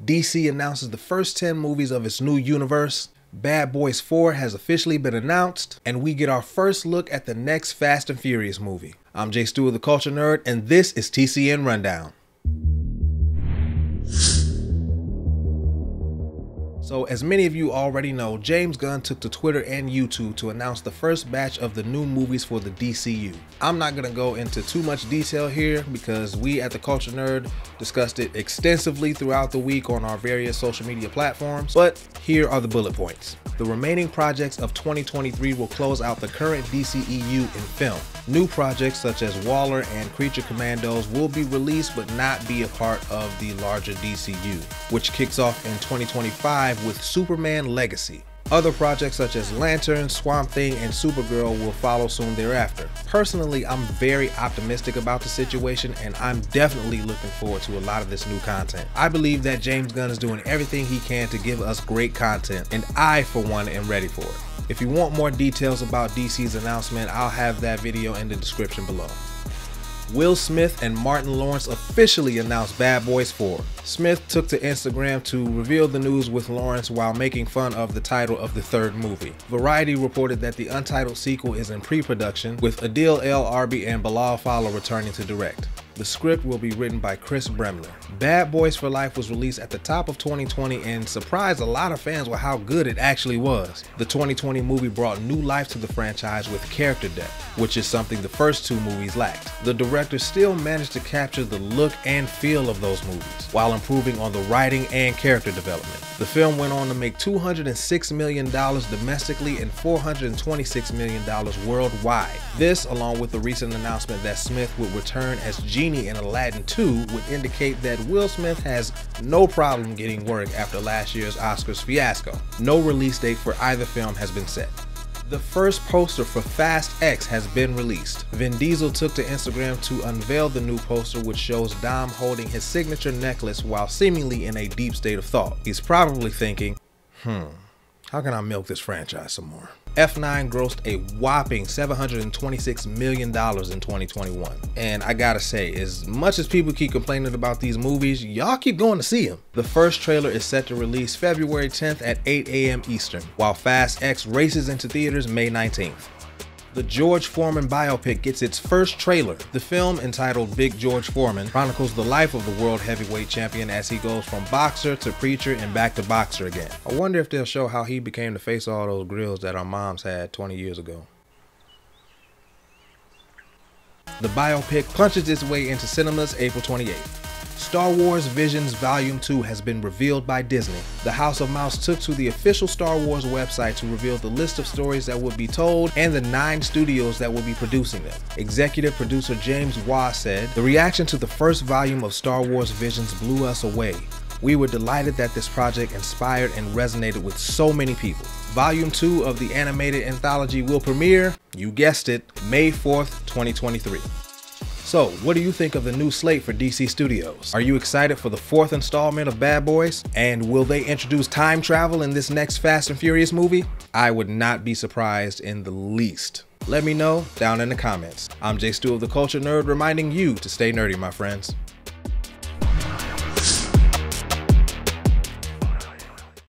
DC announces the first 10 movies of its new universe. Bad Boys 4 has officially been announced, and we get our first look at the next Fast and Furious movie. I'm Jay Stewart, the Culture Nerd, and this is TCN Rundown. So, as many of you already know, James Gunn took to Twitter and YouTube to announce the first batch of the new movies for the DCU. I'm not going to go into too much detail here because we at the Culture Nerd discussed it extensively throughout the week on our various social media platforms, but here are the bullet points. The remaining projects of 2023 will close out the current DCEU in film. New projects such as Waller and Creature Commandos will be released but not be a part of the larger DCU, which kicks off in 2025 with Superman Legacy. Other projects such as Lantern, Swamp Thing, and Supergirl will follow soon thereafter. Personally, I'm very optimistic about the situation, and I'm definitely looking forward to a lot of this new content. I believe that James Gunn is doing everything he can to give us great content, and I, for one, am ready for it. If you want more details about DC's announcement, I'll have that video in the description below. Will Smith and Martin Lawrence officially announced Bad Boys 4. Smith took to Instagram to reveal the news with Lawrence while making fun of the title of the third movie. Variety reported that the untitled sequel is in pre-production, with Adil El Arbi and Bilal Fallah returning to direct. The script will be written by Chris Bremner. Bad Boys for Life was released at the top of 2020 and surprised a lot of fans with how good it actually was. The 2020 movie brought new life to the franchise with character depth, which is something the first two movies lacked. The director still managed to capture the look and feel of those movies, while improving on the writing and character development. The film went on to make $206 million domestically and $426 million worldwide. This, along with the recent announcement that Smith would return as Genie in Aladdin 2, would indicate that Will Smith has no problem getting work after last year's Oscars fiasco. No release date for either film has been set. The first poster for Fast X has been released. Vin Diesel took to Instagram to unveil the new poster, which shows Dom holding his signature necklace while seemingly in a deep state of thought. He's probably thinking, how can I milk this franchise some more? F9 grossed a whopping $726 million in 2021. And I gotta say, as much as people keep complaining about these movies, y'all keep going to see them. The first trailer is set to release February 10th at 8 a.m. Eastern, while Fast X races into theaters May 19th. The George Foreman biopic gets its first trailer. The film, entitled Big George Foreman, chronicles the life of the world heavyweight champion as he goes from boxer to preacher and back to boxer again. I wonder if they'll show how he became the face of all those grills that our moms had 20 years ago. The biopic punches its way into cinemas April 28th. Star Wars Visions Volume 2 has been revealed by Disney. The House of Mouse took to the official Star Wars website to reveal the list of stories that will be told and the 9 studios that will be producing them. Executive producer James Gunn said, "The reaction to the first volume of Star Wars Visions blew us away. We were delighted that this project inspired and resonated with so many people." Volume 2 of the animated anthology will premiere, you guessed it, May 4th, 2023. So, what do you think of the new slate for DC Studios? Are you excited for the 4th installment of Bad Boys? And will they introduce time travel in this next Fast and Furious movie? I would not be surprised in the least. Let me know down in the comments. I'm Jay Stewart, the Culture Nerd, reminding you to stay nerdy, my friends.